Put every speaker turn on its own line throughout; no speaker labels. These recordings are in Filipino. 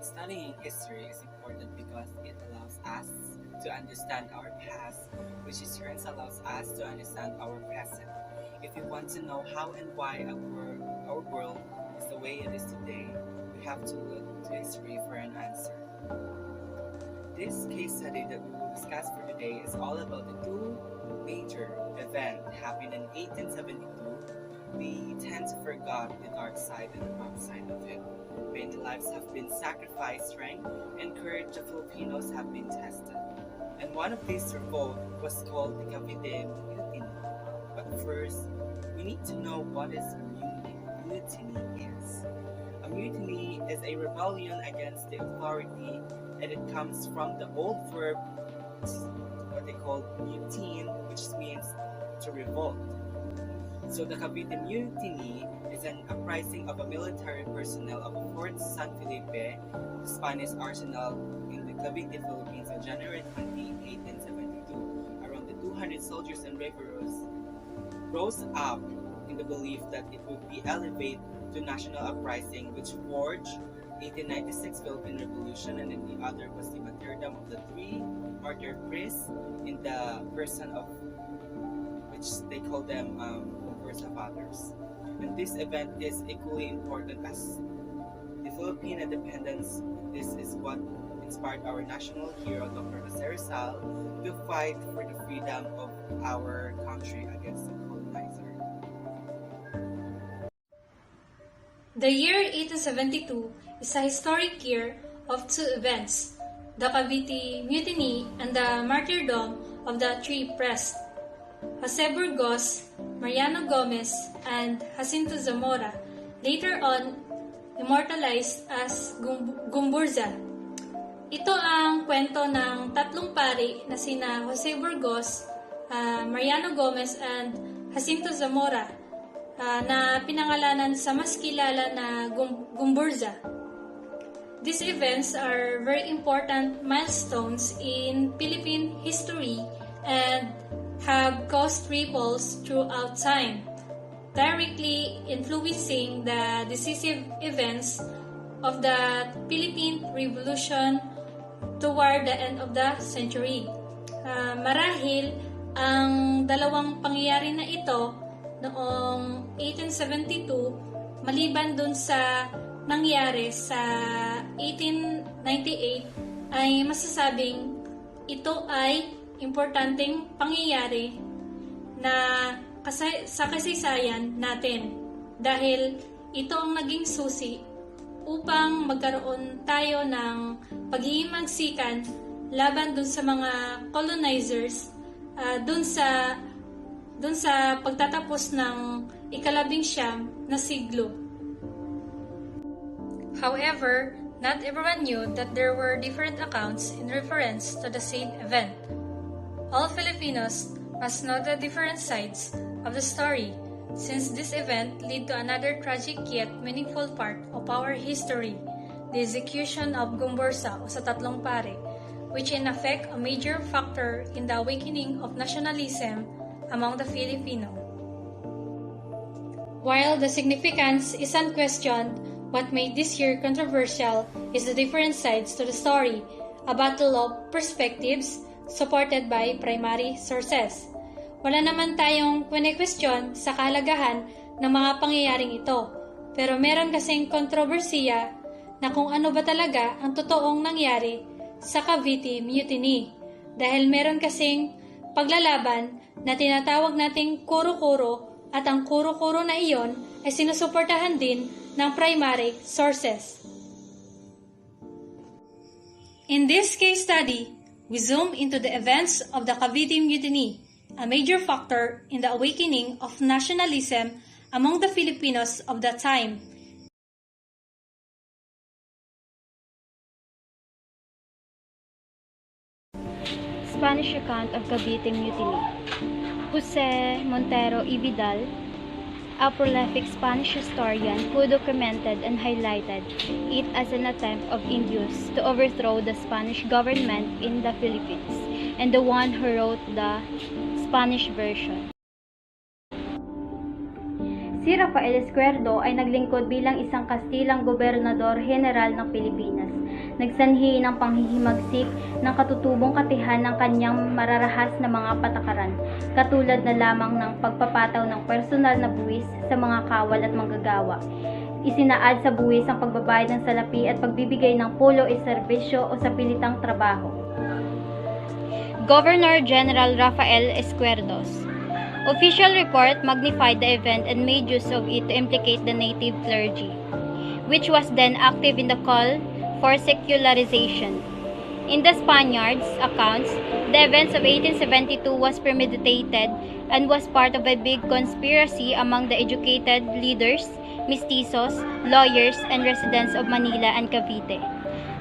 Studying history is important because it allows us to understand our past, which in turn allows us to understand our present. If we want to know how and why our world is the way it is today, we have to look to history for an answer. This case study that we will discuss for today is all about the two major events happened in 1872. We tend to forget the dark side and the wrong side of it. Many lives have been sacrificed, strength and courage of Filipinos have been tested. And one of these revolt was called the Cavite Mutiny. But first, we need to know what is mutiny is. A mutiny is a rebellion against the authority, and it comes from the old verb, what they call mutine, which means to revolt. So the Cavite Mutiny is an uprising of a military personnel of Fort San Felipe, the Spanish arsenal in the Cavite, Philippines on January 20, 1872. Around the 200 soldiers and revolutionists rose up in the belief that it would be elevated to national uprising, which forged 1896 Philippine Revolution, and then the other was the martyrdom of the three martyr priests in the person of which they call them fathers. And this event is equally important as the Philippine independence. This is what inspired our national hero, Dr. Jose Rizal, to fight for the freedom of our country against the colonizer.
The year 1872 is a historic year of two events, the Cavite Mutiny and the martyrdom of the three priests, Jose Burgos, Mariano Gomez, and Jacinto Zamora, later on immortalized as Gumburza. Ito ang kwento ng tatlong pari na sina Jose Burgos, Mariano Gomez, and Jacinto Zamora, na pinangalanan sa mas kilala na Gumburza. These events are very important milestones in Philippine history and have caused ripples throughout time, directly influencing the decisive events of the Philippine Revolution toward the end of the century. Marahil, ang dalawang pangyayari na ito noong 1872, maliban dun sa nangyari sa 1898, ay masasabing ito ay importanteng pangyayari na sa kasaysayan natin dahil ito ang naging susi upang magkaroon tayo ng paghihimagsikan laban dun sa mga colonizers, dun sa pagtatapos ng ika-19 na siglo. However, not everyone knew that there were different accounts in reference to the same event. All Filipinos must know the different sides of the story, since this event led to another tragic yet meaningful part of our history, the execution of Gumbursa o sa tatlong pare, which in effect a major factor in the awakening of nationalism among the Filipino. While the significance is unquestioned, what made this year controversial is the different sides to the story, a battle of perspectives supported by primary sources. Wala naman tayong kwene-question sa kahalagahan ng mga pangyayaring ito, pero meron kasing kontrobersiya na kung ano ba talaga ang totoong nangyari sa Cavite Mutiny, dahil meron kasing paglalaban na tinatawag nating kuro-kuro, at ang kuro-kuro na iyon ay sinusuportahan din ng primary sources. In this case study, we zoom into the events of the Cavite Mutiny, a major factor in the awakening of nationalism among the Filipinos of that time.
Spanish account of Cavite Mutiny. Jose Montero y Vidal, a prolific Spanish historian who documented and highlighted it as an attempt of Indios to overthrow the Spanish government in the Philippines, and the one who wrote the Spanish version. Si Rafael Escuerdo ay naglingkod bilang isang Kastilang Gobernador General ng Pilipinas. Nagsanhi ng panghihimagsik ng katutubong katihan ng kanyang mararahas na mga patakaran, katulad na lamang ng pagpapataw ng personal na buwis sa mga kawal at manggagawa. Isinaad sa buwis ang pagbabayad ng salapi at pagbibigay ng pulo e serbisyo o sa pilitang trabaho. Governor General Rafael Escuerdos. Official report magnified the event and made use of it to implicate the native clergy, which was then active in the call for secularization. In the Spaniards' accounts, the events of 1872 was premeditated and was part of a big conspiracy among the educated leaders, mestizos, lawyers, and residents of Manila and Cavite.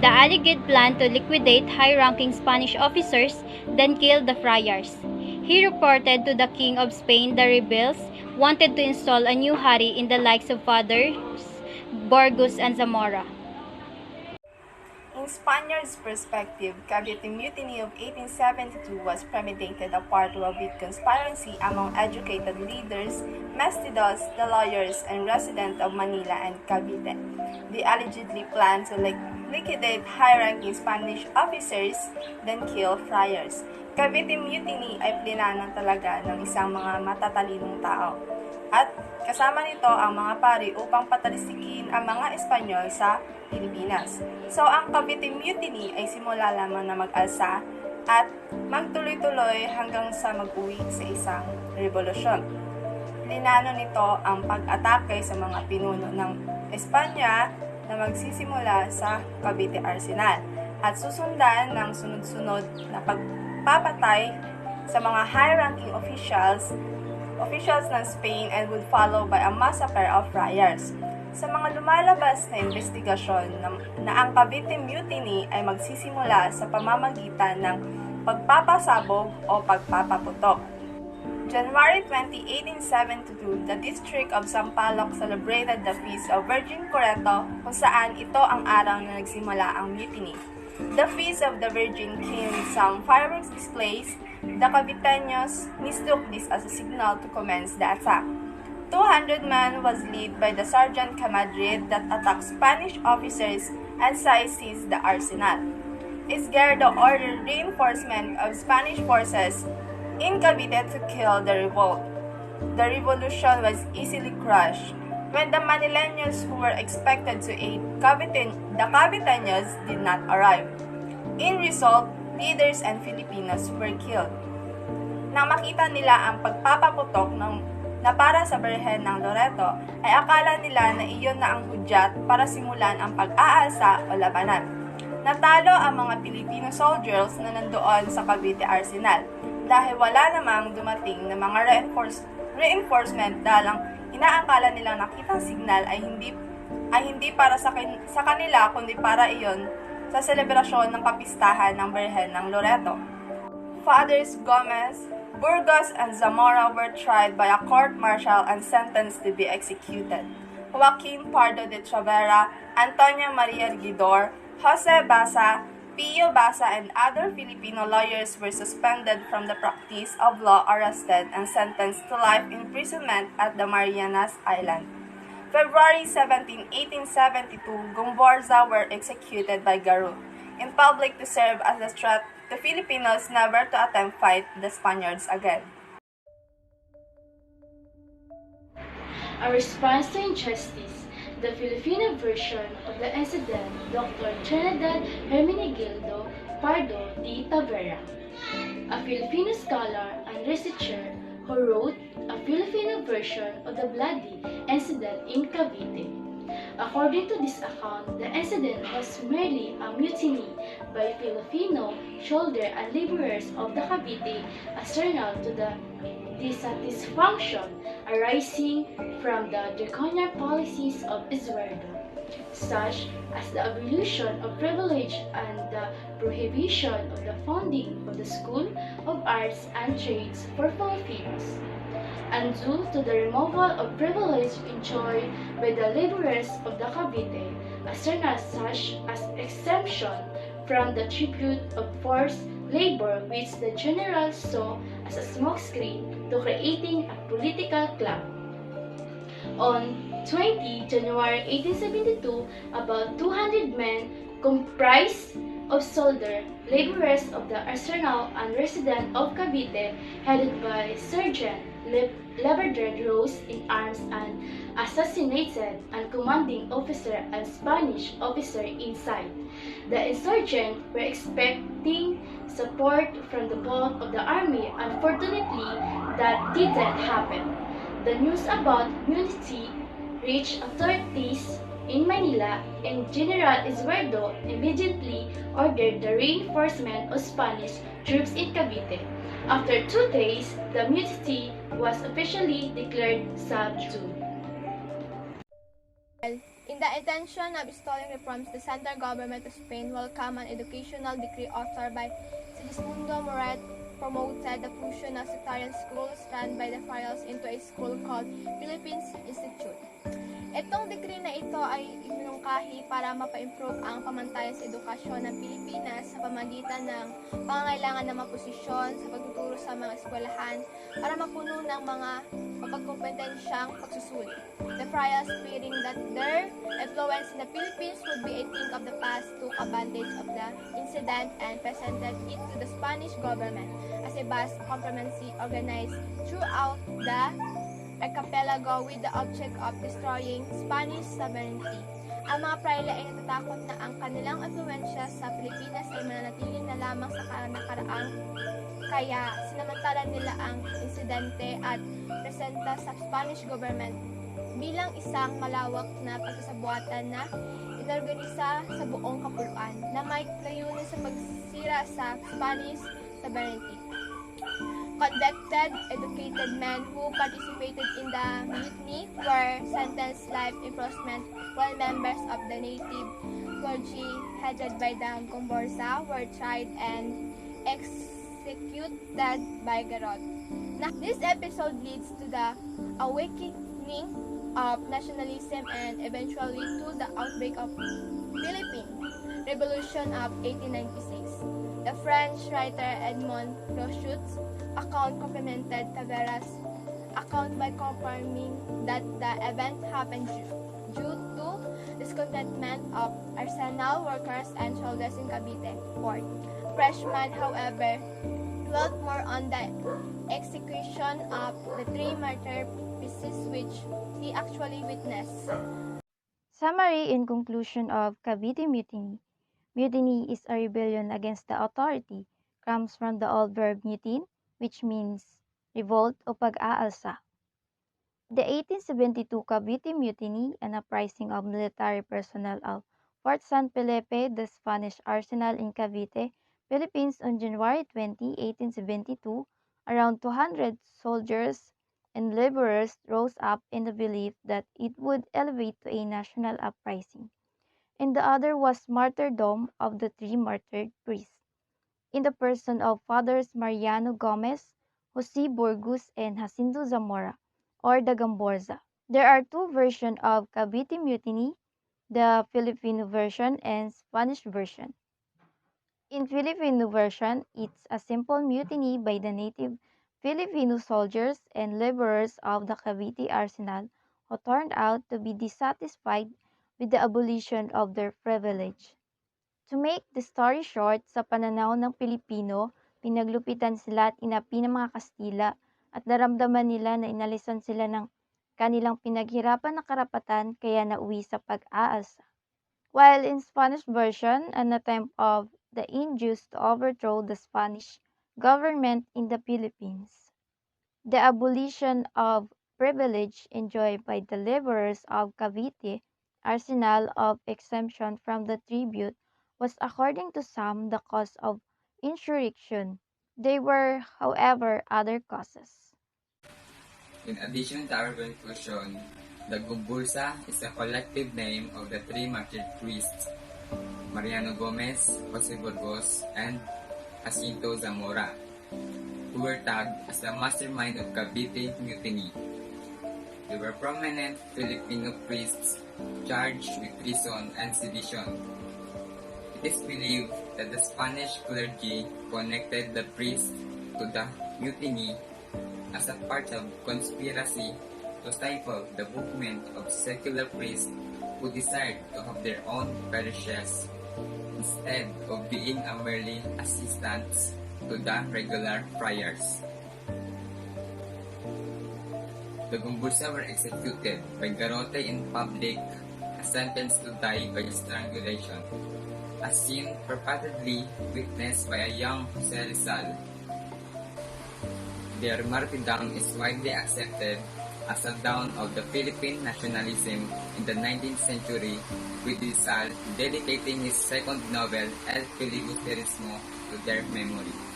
The alleged plan to liquidate high-ranking Spanish officers then killed the friars. He reported to the King of Spain the rebels wanted to install a new hari in the likes of Fathers Burgos and Zamora.
In Spaniards' perspective, Cavite Mutiny of 1872 was premeditated a part of a big conspiracy among educated leaders, mestizos, the lawyers, and residents of Manila and Cavite. They allegedly planned to liquidate high-ranking Spanish officers, then kill friars. Cavite Mutiny ay plinano talaga ng isang mga matatalinong tao. At kasama nito ang mga pari upang patalisikin ang mga Espanyol sa Pilipinas. So ang Cavite Mutiny ay simula lamang na mag-alsa at magtuloy-tuloy hanggang sa mag-uwi sa isang revolusyon. Plinano nito ang pag-atake sa mga pinuno ng Espanya na magsisimula sa Cavite Arsenal at susundan ng sunod-sunod na pagpapatay sa mga high-ranking officials ng Spain and would follow by a massacre of friars. Sa mga lumalabas na investigasyon na ang Cavite Mutiny ay magsisimula sa pamamagitan ng pagpapasabog o pagpapaputok. January 20, 1872, the District of Sampaloc celebrated the Feast of Virgin Coreto kung saan ito ang araw na nagsimula ang mutiny. The Feast of the Virgin came with some fireworks displays. The Caviteños mistook this as a signal to commence the attack. 200 men was led by the Sergeant Camadrid that attacked Spanish officers and seized the arsenal. Izquierdo ordered reinforcement of Spanish forces in Cavite to kill the revolt. The revolution was easily crushed. When the Manileños who were expected to aid the Caviteños did not arrive. In result, leaders and Filipinos were killed. Nang makita nila ang pagpapaputok na para sa Birhen ng Loreto, ay akala nila na iyon na ang hudyat para simulan ang pag-aalsa o labanan. Natalo ang mga Filipino soldiers na nandoon sa Cavite Arsenal dahil wala namang dumating na mga reinforcement dahil inaakala nilang nakitang signal ay hindi para sa kanila kundi para iyon sa selebrasyon ng kapistahan ng Birhen ng Loreto. Fathers Gomez, Burgos, and Zamora were tried by a court-martial and sentenced to be executed. Joaquin Pardo de Travera, Antonio Maria Rigidor, Jose Basa, Pio Basa, and other Filipino lawyers were suspended from the practice of law, arrested, and sentenced to life imprisonment at the Marianas Island. February 17, 1872, Gomborza were executed by Garut in public to serve as a threat to Filipinos never to attempt fight the Spaniards again.
A response to injustice, the Filipino version of the incident, Dr. Trinidad Hermenegildo Pardo de Tavera, a Filipino scholar and researcher who wrote a Filipino version of the bloody incident in Cavite. According to this account, the incident was merely a mutiny by Filipino soldiers and laborers of the Cavite as signal to the dissatisfaction arising from the draconian policies of Izquierdo. such as the abolition of privilege and the prohibition of the founding of the School of Arts and Trades for Filipinos, and due to the removal of privilege enjoyed by the laborers of the Cavite, as certain as such as exemption from the tribute of forced labor which the general saw as a smokescreen to creating a political club. On 20 January 1872, about 200 men comprised of soldier laborers of the arsenal and resident of Cavite, headed by Sergeant Labrador, rose in arms and assassinated and commanding officer and Spanish officer inside. The insurgents were expecting support from the bulk of the army. Unfortunately, that didn't happen. The news about Mutiny reached authorities in Manila, and General Esguerdo immediately ordered the reinforcement of Spanish troops in Cavite. After 2 days, the mutiny was officially declared subdued.
In the intention of installing reforms, the central government of Spain welcomed an educational decree authored by Sigismundo Moret promoted the fusion of sectarian schools run by the friars into a school called Philippines Institute. Itong dekree na ito ay iminungkahi para mapa-improve ang pamantayan sa edukasyon ng Pilipinas sa pamagitan ng pangangailangan ng mga posisyon sa pagtuturo sa mga eskwelahan para mapuno ng mga mapagkompetensyang pagsusuri. The friars, fearing that their influence in the Philippines would be a thing of the past, took advantage of the incident and presented it to the Spanish government as a vast conference organized throughout the archipelago with the object of destroying Spanish sovereignty. Ang mga praile ay natatakot na ang kanilang influensya sa Pilipinas ay mananatili na lamang sa nakaraang, kaya sinamantala nila ang insidente at presenta sa Spanish government bilang isang malawak na pagsasabuatan na inorganisa sa buong kapuluan na may layunin sa pagsira sa Spanish sovereignty. Convicted, educated men who participated in the mutiny were sentenced life imprisonment, while members of the native clergy headed by the Gomborza were tried and executed by garrote. This episode leads to the awakening of nationalism and eventually to the outbreak of Philippine Revolution of 1896. The French writer Edmond Rochut's account complemented Tavera's account by confirming that the event happened due to discontentment of arsenal workers and soldiers in Cavite port. Freshman, however, dwelt more on the execution of the three martyr pieces which he actually witnessed.
Summary and conclusion of Cavite Mutiny. Mutiny is a rebellion against the authority. Comes from the old verb mutin, which means revolt o pag-aalsa. The 1872 Cavite Mutiny, an uprising of military personnel of Fort San Felipe, the Spanish arsenal in Cavite, Philippines on January 20, 1872, around 200 soldiers and laborers rose up in the belief that it would elevate to a national uprising. And the other was martyrdom of the three martyred priests, in the person of Fathers Mariano Gomez, Jose Burgos, and Jacinto Zamora, or the Gamborza. There are two versions of Cavite Mutiny, the Filipino version and Spanish version. In Filipino version, it's a simple mutiny by the native Filipino soldiers and laborers of the Cavite arsenal who turned out to be dissatisfied with the abolition of their privilege. To make the story short, sa pananaw ng Pilipino, pinaglupitan sila at inapi ng mga Kastila at naramdaman nila na inalisan sila ng kanilang pinaghirapan na karapatan kaya nauwi sa pag-aalsa. While in Spanish version, an attempt of the Indios to overthrow the Spanish government in the Philippines. The abolition of privilege enjoyed by the laborers of Cavite, arsenal of exemption from the tribute, was according to some the cause of insurrection. There were, however, other causes.
In addition to our conclusion, The Gumbulsa is a collective name of the three martyred priests, Mariano Gomez, Jose Burgos, and Jacinto Zamora, who were tagged as the mastermind of Cavite Mutiny. They were prominent Filipino priests charged with treason and sedition. It is believed that the Spanish clergy connected the priests to the mutiny as a part of conspiracy to stifle the movement of secular priests who desired to have their own parishes instead of being a merely assistants to the regular friars. The Gumbulsa were executed by garrote in public, sentenced to die by strangulation, a scene purportedly witnessed by a young Jose Rizal. Their martyrdom is widely accepted as a dawn of the Philippine nationalism in the 19th century, with Rizal dedicating his second novel El Filibusterismo to their memory.